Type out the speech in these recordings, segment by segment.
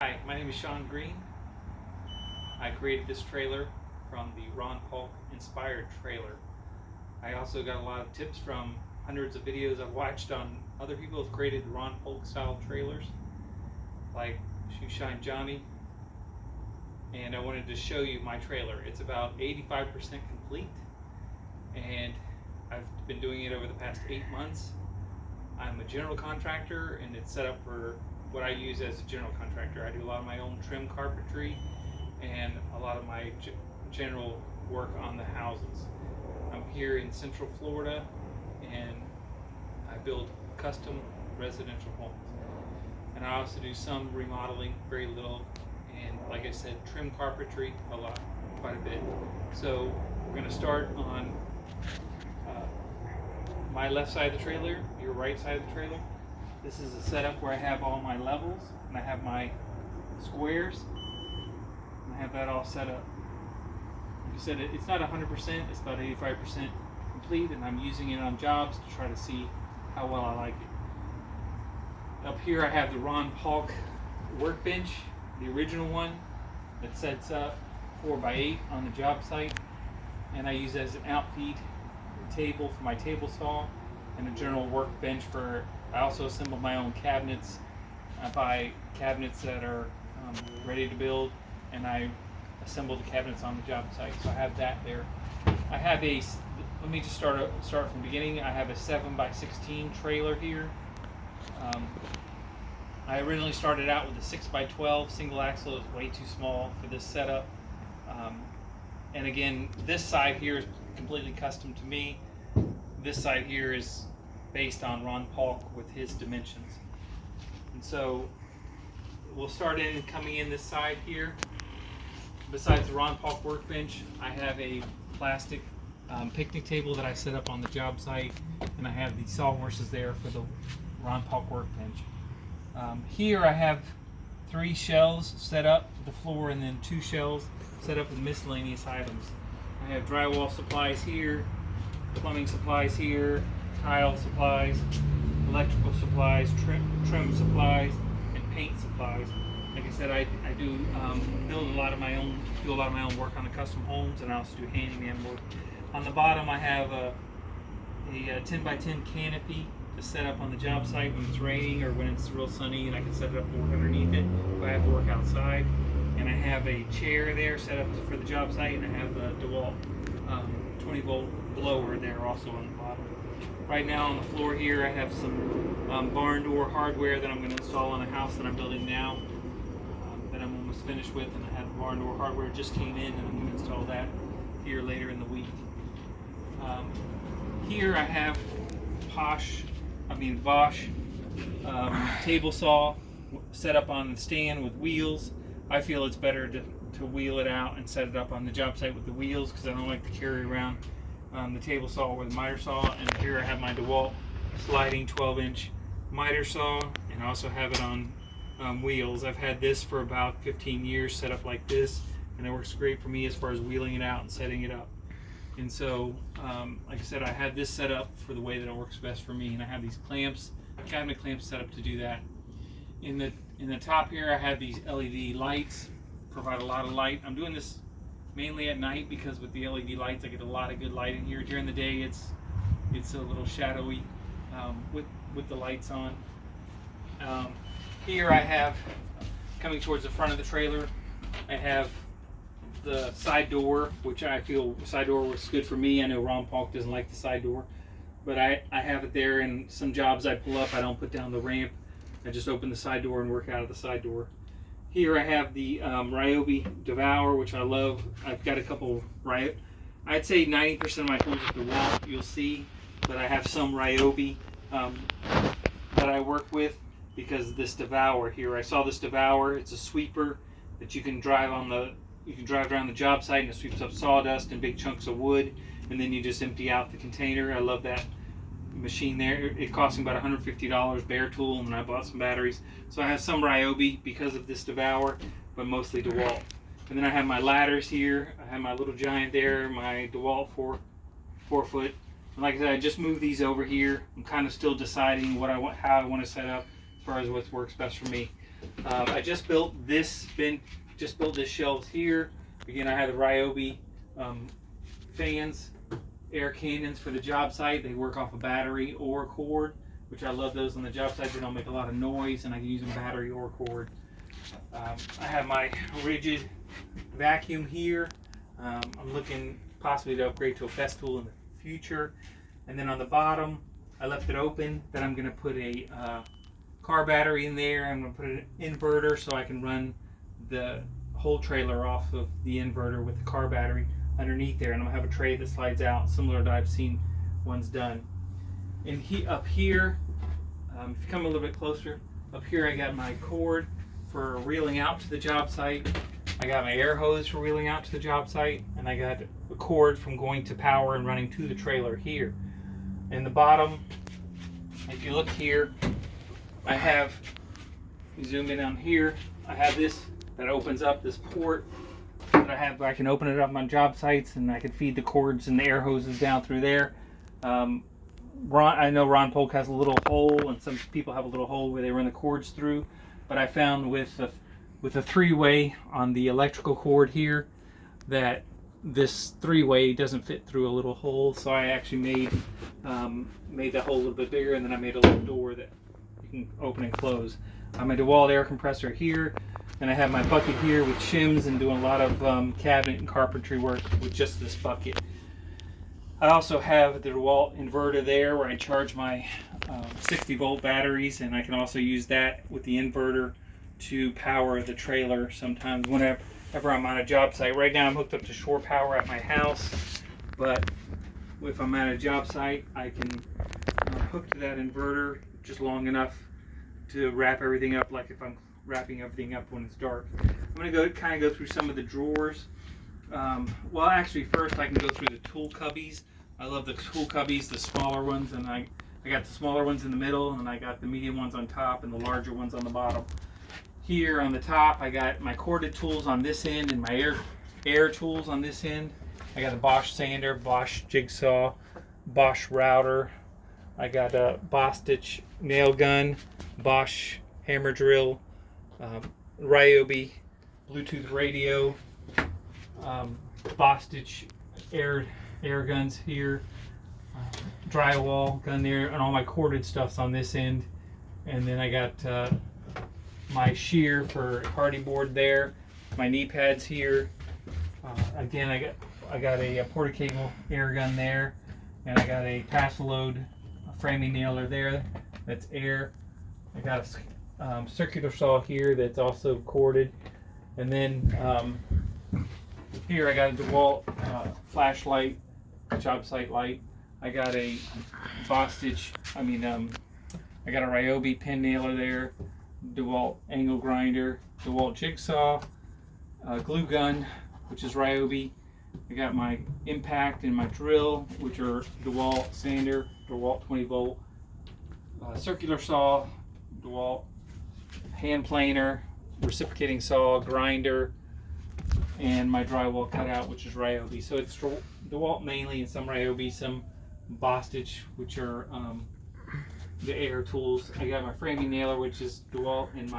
Hi, my name is Sean Green. I created this trailer from the Ron Paulk inspired trailer. I also got a lot of tips from hundreds of videos I've watched on other people who've created Ron Paulk style trailers, like Shoe Shine Johnny. And I wanted to show you my trailer. It's about 85% complete, and I've been doing it over the past 8 months. I'm a general contractor, and it's set up for what I use as a general contractor. I do a lot of my own trim carpentry and a lot of my general work on the houses. I'm here in Central Florida, and I build custom residential homes. And I also do some remodeling, very little, and like I said, trim carpentry a lot, quite a bit. So we're going to start on my left side of the trailer, your right side of the trailer. This is a setup where I have all my levels, and I have my squares, and I have that all set up. Like I said, it's not 100%, it's about 85% complete, and I'm using it on jobs to try to see how well I like it. Up here I have the Ron Paulk workbench, the original one that sets up 4x8 on the job site, and I use it as an outfeed table for my table saw and a general workbench for. I also assemble my own cabinets. I buy cabinets that are ready to build, and I assemble the cabinets on the job site. So I have that there. I have a. Let me just start from the beginning. I have a 7x16 trailer here. I originally started out with a 6x12 single axle. It was way too small for this setup. And again, this side here is completely custom to me. This side here is based on Ron Paulk with his dimensions. And so we'll start coming in this side here. Besides the Ron Paulk workbench, I have a plastic picnic table that I set up on the job site, and I have the sawhorses there for the Ron Paulk workbench. Here I have 3 shelves set up to the floor, and then 2 shelves set up with miscellaneous items. I have drywall supplies here, plumbing supplies here, tile supplies, electrical supplies, trim supplies, and paint supplies. Like I said, I do build a lot of my own work on the custom homes, and I also do handyman work. On the bottom, I have a 10x10 canopy to set up on the job site when it's raining or when it's real sunny, and I can set it up to work underneath it if I have to work outside. And I have a chair there set up for the job site, and I have a DeWalt 20-volt blower there also on the bottom. Right now on the floor here, I have some barn door hardware that I'm going to install on a house that I'm building now, that I'm almost finished with, and I have barn door hardware just came in, and I'm going to install that here later in the week. Here I have Bosch table saw set up on the stand with wheels. I feel it's better to wheel it out and set it up on the job site with the wheels, because I don't like to carry around the table saw or the miter saw. And here I have my DeWalt sliding 12-inch miter saw, and I also have it on wheels. I've had this for about 15 years set up like this, and it works great for me as far as wheeling it out and setting it up. And so, like I said, I had this set up for the way that it works best for me, and I have these clamps, cabinet clamps set up to do that. In the top here, I have these LED lights, provide a lot of light. I'm doing this mainly at night because with the LED lights, I get a lot of good light in here. During the day, it's a little shadowy with the lights on. Here I have, coming towards the front of the trailer, I have the side door, which I feel side door was good for me. I know Ron Paulk doesn't like the side door, but I have it there. And some jobs I pull up, I don't put down the ramp. I just open the side door and work out of the side door. Here I have the Ryobi Devour, which I love. I've got a couple I'd say 90% of my tools at DeWalt, you'll see that I have some Ryobi that I work with, because this Devour here. I saw this Devour. It's a sweeper that you can drive around the job site, and it sweeps up sawdust and big chunks of wood, and then you just empty out the container. I love that machine there. It cost me about $150 bare tool, and then I bought some batteries. So I have some Ryobi because of this Devour, but mostly DeWalt. And then I have my ladders here. I have my little giant there, my DeWalt 4-foot. And like I said, I just moved these over here. I'm kind of still deciding how I want to set up as far as what works best for me. I just built this shelves here. Again, I have the Ryobi fans, air cannons for the job site. They work off a battery or cord, which I love those on the job site. They don't make a lot of noise, and I can use them battery or cord. I have my rigid vacuum here. I'm looking possibly to upgrade to a Festool in the future. And then on the bottom, I left it open. Then I'm going to put a car battery in there. I'm going to put an inverter so I can run the whole trailer off of the inverter with the car battery underneath there. And I'm going to have a tray that slides out, similar to I've seen ones done. And up here, if you come a little bit closer, up here I got my cord for reeling out to the job site. I got my air hose for reeling out to the job site, and I got a cord from going to power and running to the trailer here. In the bottom, if you look here, I have, you zoom in on here, I have this that opens up this port that I can open it up on job sites, and I can feed the cords and the air hoses down through there. I know Ron Paulk has a little hole, and some people have a little hole where they run the cords through, but I found with a three-way on the electrical cord here that this three-way doesn't fit through a little hole, so I actually made that hole a little bit bigger, and then I made a little door that you can open and close. I have my DeWalt air compressor here, and I have my bucket here with shims and doing a lot of cabinet and carpentry work with just this bucket. I also have the DeWalt inverter there where I charge my 60-volt batteries, and I can also use that with the inverter to power the trailer sometimes whenever I'm on a job site. Right now I'm hooked up to shore power at my house, but if I'm at a job site I can hook to that inverter just long enough to wrap everything up, like if I'm wrapping everything up when it's dark. I'm going to kind of go through some of the drawers. Well, actually first I can go through the tool cubbies. I love the tool cubbies, the smaller ones, and I got the smaller ones in the middle, and I got the medium ones on top and the larger ones on the bottom. Here on the top I got my corded tools on this end and my air tools on this end. I got a Bosch sander, Bosch jigsaw, Bosch router. I got a Bostitch nail gun, Bosch hammer drill, Ryobi Bluetooth radio, Bostitch air guns here, drywall gun there, and all my corded stuff's on this end. And then I got my shear for hardy board there, my knee pads here. Again, I got a porta cable air gun there, and I got a pass load framing nailer there. That's air. I got a circular saw here that's also corded, and then here I got a DeWalt flashlight, job site light. I got a Bostitch. I got a Ryobi pin nailer there, DeWalt angle grinder, DeWalt jigsaw, glue gun, which is Ryobi. I got my impact and my drill, which are DeWalt sander, DeWalt 20 volt, circular saw, DeWalt hand planer, reciprocating saw, grinder, and my drywall cutout, which is Ryobi. So it's DeWalt mainly, and some Ryobi, some Bostitch, which are the air tools. I got my framing nailer, which is DeWalt, and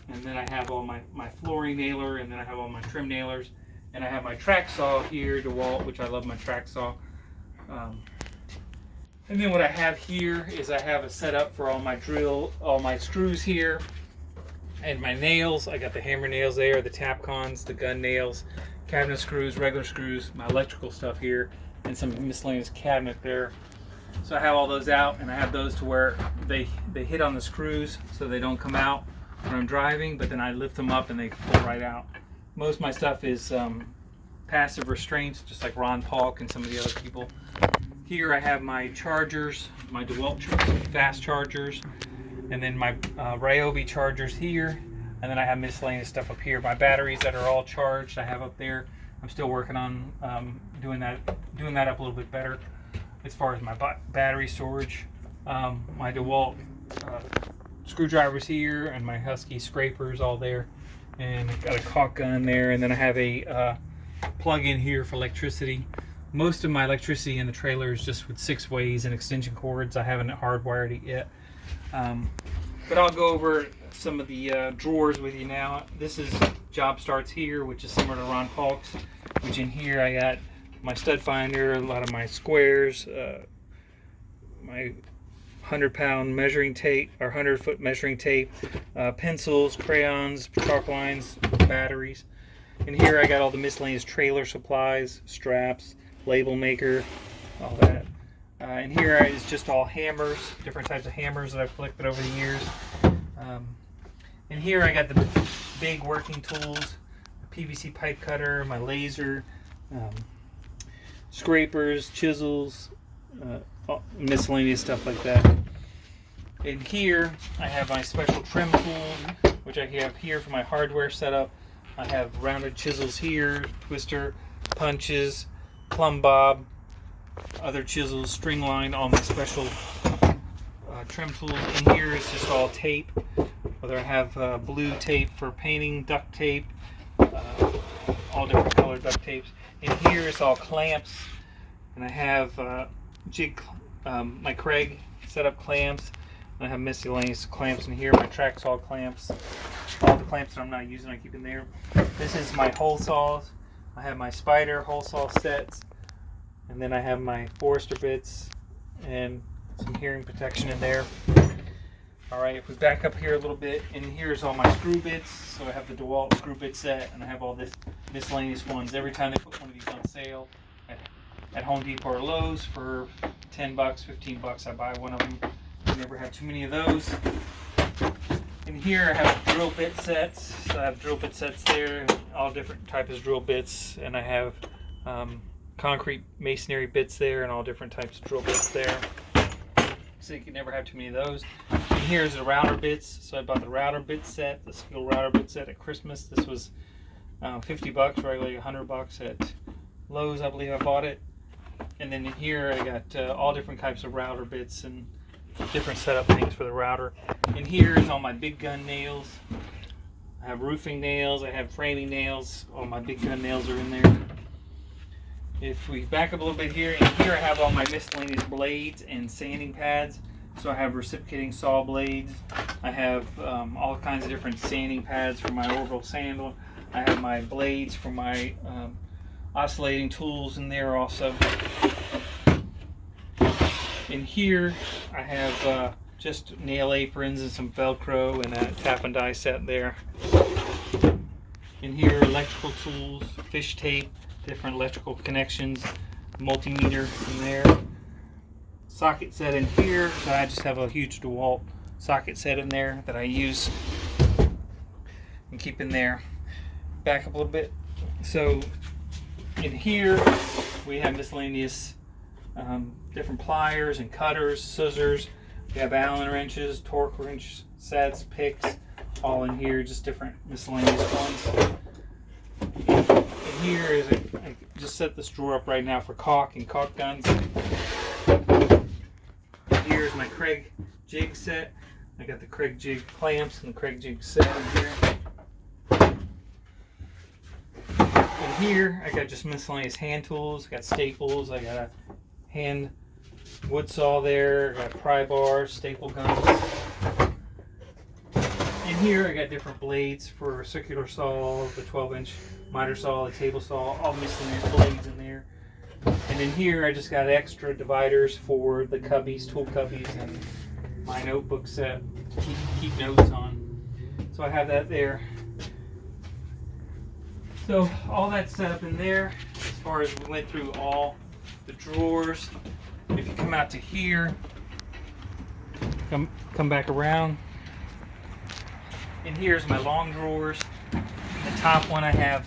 and then I have all my flooring nailer, and then I have all my trim nailers, and I have my track saw here, DeWalt, which I love my track saw. And then what I have here is I have a setup for all my screws here, and my nails. I got the hammer nails there, the Tapcons, the gun nails, cabinet screws, regular screws, my electrical stuff here, and some miscellaneous cabinet there. So I have all those out, and I have those to where they hit on the screws so they don't come out when I'm driving, but then I lift them up and they pull right out. Most of my stuff is passive restraints, just like Ron Paulk and some of the other people. Here I have my chargers, my DeWalt fast chargers, and then my Ryobi chargers here, and then I have miscellaneous stuff up here. My batteries that are all charged I have up there. I'm still working on doing that up a little bit better as far as my battery storage. My DeWalt screwdrivers here, and my Husky scrapers all there, and I've got a caulk gun there, and then I have a plug-in here for electricity. Most of my electricity in the trailer is just with 6-ways and extension cords. I haven't hardwired it yet. But I'll go over some of the drawers with you now. This is Job Starts Here, which is similar to Ron Paulk's, which in here I got my stud finder, a lot of my squares, my 100-pound measuring tape or 100-foot measuring tape, pencils, crayons, chalk lines, batteries. And here I got all the miscellaneous trailer supplies, straps, label maker, all that. And here is just all hammers, different types of hammers that I've collected over the years. And here I got the big working tools, the PVC pipe cutter, my laser, scrapers, chisels, miscellaneous stuff like that. And here I have my special trim tools, which I have here for my hardware setup. I have rounded chisels here, twister, punches, plumb bob, other chisels, string line, all my special trim tools. In here is just all tape, whether I have blue tape for painting, duct tape, all different colored duct tapes. In here is all clamps, and I have my Craig setup clamps. I have miscellaneous clamps in here, my Traxall clamps, all the clamps that I'm not using I keep in there. This is my hole saws. I have my Spider hole saw sets, and then I have my Forester bits and some hearing protection in there. Alright, if we back up here a little bit, and here's all my screw bits. So I have the DeWalt screw bit set, and I have all this miscellaneous ones. Every time they put one of these on sale at Home Depot or Lowe's for $10, $15, I buy one of them. I never have too many of those. In here I have drill bit sets. So I have drill bit sets there, all different types of drill bits, and I have concrete masonry bits there and all different types of drill bits there. So you can never have too many of those. And here's the router bits. So I bought the router bit set, the Skill router bit set at Christmas. This was $50, regularly $100 at Lowe's, I believe I bought it. And then in here I got all different types of router bits and different setup things for the router. And here is all my big gun nails. I have roofing nails, I have framing nails. All my big gun nails are in there. If we back up a little bit here, and here I have all my miscellaneous blades and sanding pads. So I have reciprocating saw blades. I have all kinds of different sanding pads for my orbital sandal. I have my blades for my oscillating tools in there also. In here I have just nail aprons and some Velcro and a tap and die set there. In here, electrical tools, fish tape, different electrical connections, multimeter in there. Socket set in here. So I just have a huge DeWalt socket set in there that I use and keep in there. Back up a little bit. So in here we have miscellaneous different pliers and cutters, scissors. We have Allen wrenches, torque wrench sets, picks, all in here, just different miscellaneous ones. And here is I just set this drawer up right now for caulk and caulk guns. Here's my Craig jig set. I got the Craig jig clamps and the Craig jig set in here. And here I got just miscellaneous hand tools. I got staples. I got a hand wood saw there. I got pry bars, staple guns. And here I got different blades for a circular saw, the 12-inch miter saw, the table saw, all miscellaneous blades in there. And in here I just got extra dividers for the cubbies, tool cubbies, and my notebook set to keep notes on. So I have that there. So all that's set up in there. As far as we went through all the drawers, if you come out to here, come back around. And here's my long drawers. In the top one I have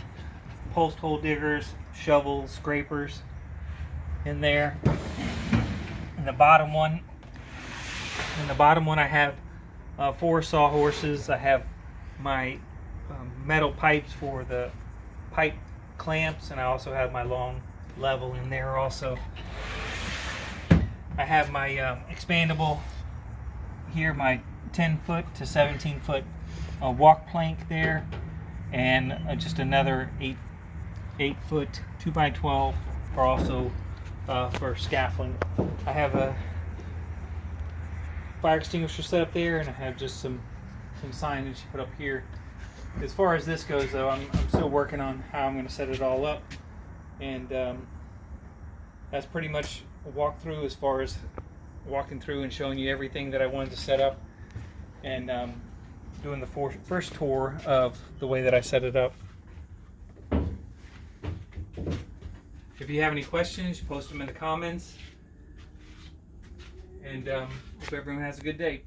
post hole diggers, shovels, scrapers in there. In the bottom one I have 4 sawhorses. I have my metal pipes for the pipe clamps, and I also have my long level in there also. I have my expandable here, my 10-foot to 17-foot walk plank there, and just another 8-foot 2x12 for also for scaffolding. I have a fire extinguisher set up there, and I have just some some signage put up here. As far as this goes, though, I'm still working on how I'm going to set it all up, and that's pretty much a walkthrough as far as walking through and showing you everything that I wanted to set up, and doing the first tour of the way that I set it up. If you have any questions, post them in the comments, and hope everyone has a good day.